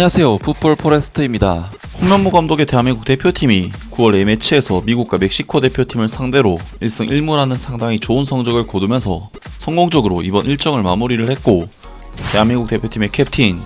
안녕하세요, 풋볼 포레스트입니다. 홍명보 감독의 대한민국 대표팀이 9월 A매치에서 미국과 멕시코 대표팀을 상대로 1승 1무라는 상당히 좋은 성적을 거두면서 성공적으로 이번 일정을 마무리를 했고, 대한민국 대표팀의 캡틴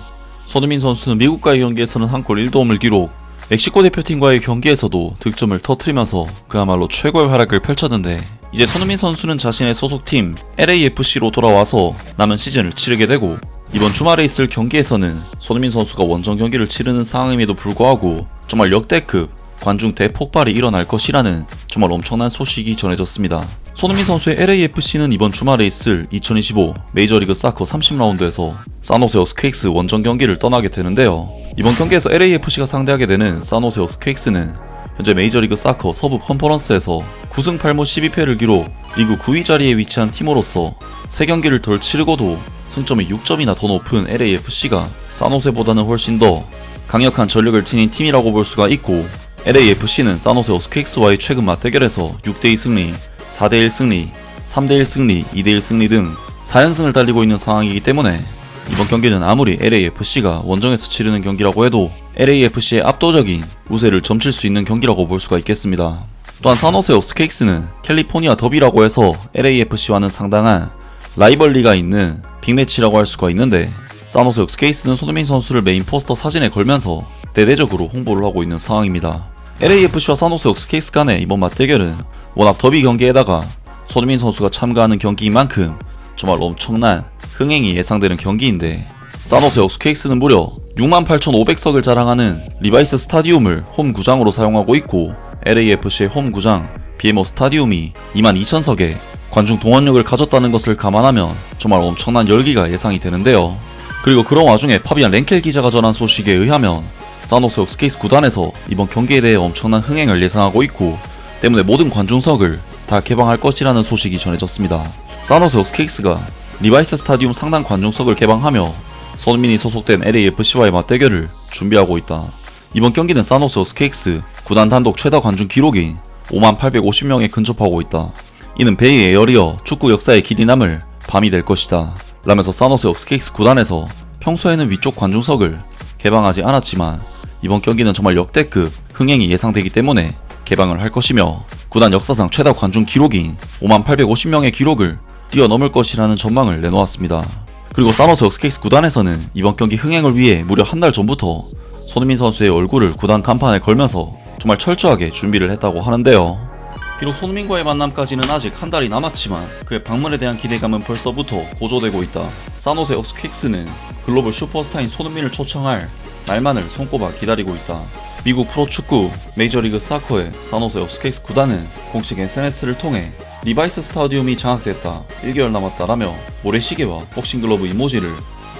손흥민 선수는 미국과의 경기에서는 한 골 1도움을 기록, 멕시코 대표팀과의 경기에서도 득점을 터뜨리면서 그야말로 최고의 활약을 펼쳤는데, 이제 손흥민 선수는 자신의 소속팀 LAFC로 돌아와서 남은 시즌을 치르게 되고, 이번 주말에 있을 경기에서는 손흥민 선수가 원정 경기를 치르는 상황임에도 불구하고 정말 역대급 관중 대폭발이 일어날 것이라는 정말 엄청난 소식이 전해졌습니다. 손흥민 선수의 LAFC는 이번 주말에 있을 2025 메이저리그 사커 30라운드에서 산호세 어스퀘이크스 원정 경기를 떠나게 되는데요. 이번 경기에서 LAFC가 상대하게 되는 산호세 어스퀘이크스는 현재 메이저리그 사커 서부 컨퍼런스에서 9승 8무 12패를 기록, 리그 9위 자리에 위치한 팀으로서 3경기를 덜 치르고도 승점이 6점이나 더 높은 LAFC가 산호세보다는 훨씬 더 강력한 전력을 지닌 팀이라고 볼 수가 있고, LAFC는 산호세 어스퀘이크스와의 최근 맞대결에서 6대2 승리, 4대1 승리, 3대1 승리, 2대1 승리 등 4연승을 달리고 있는 상황이기 때문에 이번 경기는 아무리 LAFC가 원정에서 치르는 경기라고 해도 LAFC의 압도적인 우세를 점칠 수 있는 경기라고 볼 수가 있겠습니다. 또한 산호세 어스퀘이크스는 캘리포니아 더비라고 해서 LAFC와는 상당한 라이벌리가 있는 빅매치라고 할 수가 있는데, 산호세 어스퀘이크스는 손흥민 선수를 메인 포스터 사진에 걸면서 대대적으로 홍보를 하고 있는 상황입니다. LAFC와 산호세 어스퀘이크스 간의 이번 맞대결은 워낙 더비 경기에다가 손흥민 선수가 참가하는 경기인 만큼 정말 엄청난 흥행이 예상되는 경기인데, 산호세 어스퀘이크스는 무려 68,500석을 자랑하는 리바이스 스타디움을 홈 구장으로 사용하고 있고, LAFC의 홈 구장 BMO 스타디움이 22,000석의 관중 동원력을 가졌다는 것을 감안하면 정말 엄청난 열기가 예상이 되는데요. 그리고 그런 와중에 파비안 랭켈 기자가 전한 소식에 의하면 산호세 어스퀘이크스 구단에서 이번 경기에 대해 엄청난 흥행을 예상하고 있고, 때문에 모든 관중석을 다 개방할 것이라는 소식이 전해졌습니다. 산호세 어스퀘이크스가 리바이스 스타디움 상당 관중석을 개방하며 손흥민이 소속된 LAFC와의 맞대결을 준비하고 있다. 이번 경기는 산호세 어스퀘이크스 구단 단독 최다 관중 기록인 5850명에 근접하고 있다. 이는 베이 에어리어 축구 역사의 길이 남을 밤이 될 것이다 라면서 산호세 어스퀘이크스 구단에서 평소에는 위쪽 관중석을 개방하지 않았지만 이번 경기는 정말 역대급 흥행이 예상되기 때문에 개방을 할 것이며, 구단 역사상 최다 관중 기록인 5850명의 기록을 뛰어넘을 것이라는 전망을 내놓았습니다. 그리고 산호세 어스퀘이크스 구단에서는 이번 경기 흥행을 위해 무려 한 달 전부터 손흥민 선수의 얼굴을 구단 간판에 걸면서 정말 철저하게 준비를 했다고 하는데요. 비록 손흥민과의 만남까지는 아직 한 달이 남았지만 그의 방문에 대한 기대감은 벌써부터 고조되고 있다. 산호세 어스퀘이크스는 글로벌 슈퍼스타인 손흥민을 초청할 날만을 손꼽아 기다리고 있다. 미국 프로축구 메이저리그 사커의 산호세 어스퀘이크스 구단은 공식 SNS를 통해 리바이스 스타디움이 장악됐다, 1개월 남았다라며 모래시계와 복싱글러브 이모지를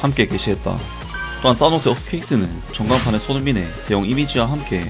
함께 게시했다. 또한 산호세 어스퀘이크스는 전광판에 손흥민의 대형 이미지와 함께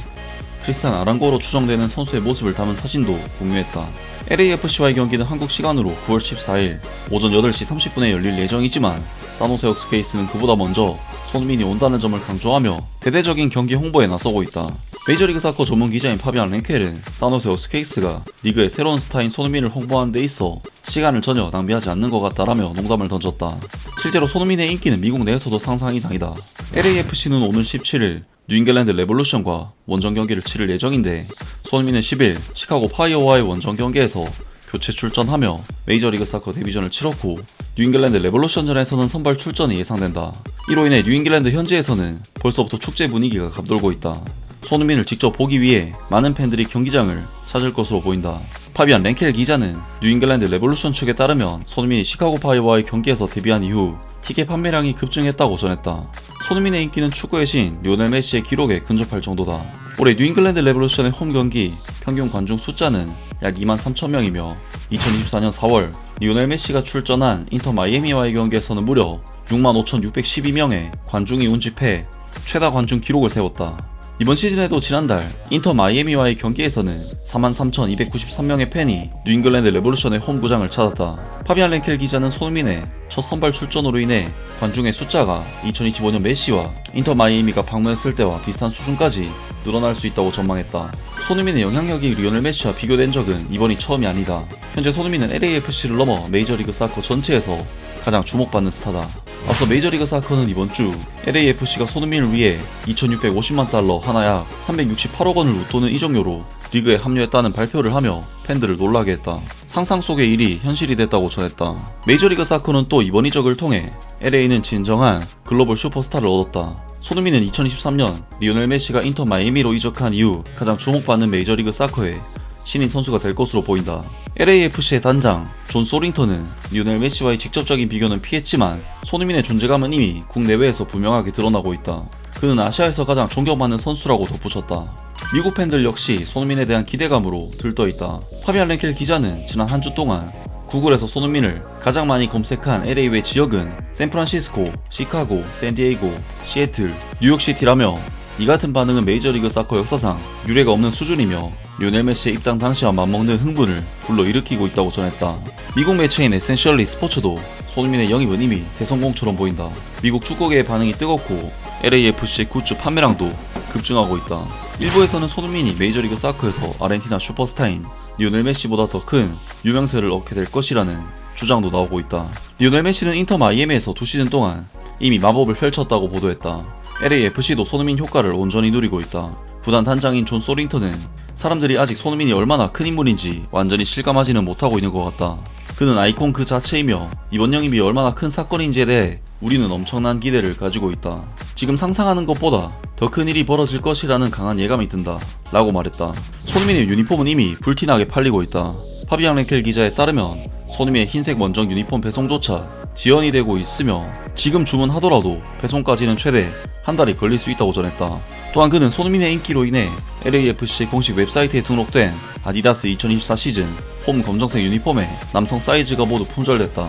크리스티안 아랑고로 추정되는 선수의 모습을 담은 사진도 공유했다. LAFC와의 경기는 한국 시간으로 9월 14일 오전 8시 30분에 열릴 예정이지만 산호세 어스퀘이크스는 그보다 먼저 손흥민이 온다는 점을 강조하며 대대적인 경기 홍보에 나서고 있다. 메이저리그 사커 전문 기자인 파비안 랭켈은 산호세 어스퀘이크스가 리그의 새로운 스타인 손흥민을 홍보하는 데 있어 시간을 전혀 낭비하지 않는 것 같다라며 농담을 던졌다. 실제로 손흥민의 인기는 미국 내에서도 상상 이상이다. LAFC는 오늘 17일 뉴잉글랜드 레볼루션과 원정 경기를 치를 예정인데, 손흥민은 10일 시카고 파이어와의 원정 경기에서 교체 출전하며 메이저리그 사커 데뷔전을 치렀고, 뉴잉글랜드 레볼루션전에서는 선발 출전이 예상된다. 이로 인해 뉴잉글랜드 현지에서는 벌써부터 축제 분위기가 감돌고 있다. 손흥민을 직접 보기 위해 많은 팬들이 경기장을 찾을 것으로 보인다. 파비안 랭켈 기자는 뉴잉글랜드 레볼루션 측에 따르면 손흥민이 시카고 파이어와의 경기에서 데뷔한 이후 티켓 판매량이 급증했다고 전했다. 손흥민의 인기는 축구의 신 리오넬 메시의 기록에 근접할 정도다. 올해 뉴잉글랜드 레볼루션의 홈 경기 평균 관중 숫자는 약 23,000명이며 2024년 4월 리오넬 메시가 출전한 인터 마이애미와의 경기에서는 무려 65,612명의 관중이 운집해 최다 관중 기록을 세웠다. 이번 시즌에도 지난달 인터 마이애미와의 경기에서는 43,293명의 팬이 뉴잉글랜드 레볼루션의 홈구장을 찾았다. 파비안 랭켈 기자는 손흥민의 첫 선발 출전으로 인해 관중의 숫자가 2025년 메시와 인터 마이애미가 방문했을 때와 비슷한 수준까지 늘어날 수 있다고 전망했다. 손흥민의 영향력이 리오넬 메시와 비교된 적은 이번이 처음이 아니다. 현재 손흥민은 LAFC를 넘어 메이저리그 사커 전체에서 가장 주목받는 스타다. 앞서 메이저리그 사커는 이번 주 LAFC가 손흥민을 위해 2,650만 달러 하나 약 368억 원을 웃도는 이적료로 리그에 합류했다는 발표를 하며 팬들을 놀라게 했다. 상상 속의 일이 현실이 됐다고 전했다. 메이저리그 사커는 또 이번 이적을 통해 LA는 진정한 글로벌 슈퍼스타를 얻었다. 손흥민은 2023년 리오넬 메시가 인터 마이애미로 이적한 이후 가장 주목받는 메이저리그 사커의 신인 선수가 될 것으로 보인다. LAFC의 단장 존 소링턴은 리오넬 메시와의 직접적인 비교는 피했지만 손흥민의 존재감은 이미 국내외에서 분명하게 드러나고 있다. 그는 아시아에서 가장 존경받는 선수라고 덧붙였다. 미국 팬들 역시 손흥민에 대한 기대감으로 들떠있다. 파비안 랭켈 기자는 지난 한 주 동안 구글에서 손흥민을 가장 많이 검색한 LA 외 지역은 샌프란시스코, 시카고, 샌디에이고, 시애틀, 뉴욕시티라며 이 같은 반응은 메이저리그 사커 역사상 유례가 없는 수준이며 리오넬 메시의 입당 당시와 맞먹는 흥분을 불러일으키고 있다고 전했다. 미국 매체인 에센셜리 스포츠도 손흥민의 영입은 이미 대성공처럼 보인다. 미국 축구계의 반응이 뜨겁고 LAFC의 굿즈 판매량도 급증하고 있다. 일부에서는 손흥민이 메이저리그 사커에서 아르헨티나 슈퍼스타인 리오넬 메시보다 더 큰 유명세를 얻게 될 것이라는 주장도 나오고 있다. 리오넬 메시는 인터 마이애미에서 2시즌 동안 이미 마법을 펼쳤다고 보도했다. LAFC도 손흥민 효과를 온전히 누리고 있다. 구단 단장인 존 소링턴은 사람들이 아직 손흥민이 얼마나 큰 인물인지 완전히 실감하지는 못하고 있는 것 같다. 그는 아이콘 그 자체이며 이번 영입이 얼마나 큰 사건인지에 대해 우리는 엄청난 기대를 가지고 있다. 지금 상상하는 것보다 더 큰 일이 벌어질 것이라는 강한 예감이 든다 라고 말했다. 손흥민의 유니폼은 이미 불티나게 팔리고 있다. 파비앙 랭켈 기자에 따르면 손흥민의 흰색 원정 유니폼 배송조차 지연이 되고 있으며 지금 주문하더라도 배송까지는 최대 한 달이 걸릴 수 있다고 전했다. 또한 그는 손흥민의 인기로 인해 LAFC 공식 웹사이트에 등록된 아디다스 2024 시즌 홈 검정색 유니폼의 남성 사이즈가 모두 품절됐다.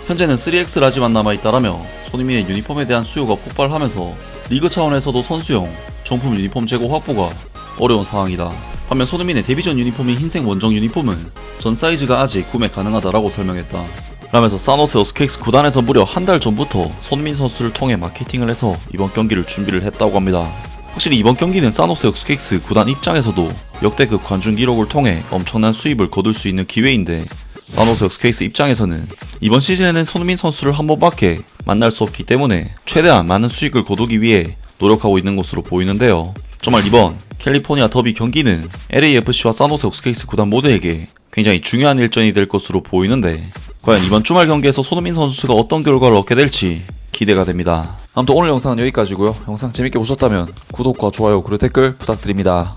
현재는 3X 라지만 남아있다라며 손흥민의 유니폼에 대한 수요가 폭발하면서 리그 차원에서도 선수용 정품 유니폼 재고 확보가 어려운 상황이다. 반면 손흥민의 데뷔전 유니폼인 흰색 원정 유니폼은 전 사이즈가 아직 구매 가능하다라고 설명했다. 라면서 사노스 어스케익스 구단에서 무려 한 달 전부터 손흥민 선수를 통해 마케팅을 해서 이번 경기를 준비를 했다고 합니다. 확실히 이번 경기는 사노스 어스케익스 구단 입장에서도 역대급 관중 기록을 통해 엄청난 수입을 거둘 수 있는 기회인데 사노스 어스케익스 입장에서는 이번 시즌에는 손흥민 선수를 한 번밖에 만날 수 없기 때문에 최대한 많은 수익을 거두기 위해 노력하고 있는 것으로 보이는데요. 정말 이번 캘리포니아 더비 경기는 LAFC와 사노스 어스케익스 구단 모두에게 굉장히 중요한 일전이 될 것으로 보이는데 과연 이번 주말 경기에서 손흥민 선수가 어떤 결과를 얻게 될지 기대가 됩니다. 아무튼 오늘 영상은 여기까지고요. 영상 재밌게 보셨다면 구독과 좋아요 그리고 댓글 부탁드립니다.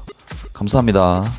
감사합니다.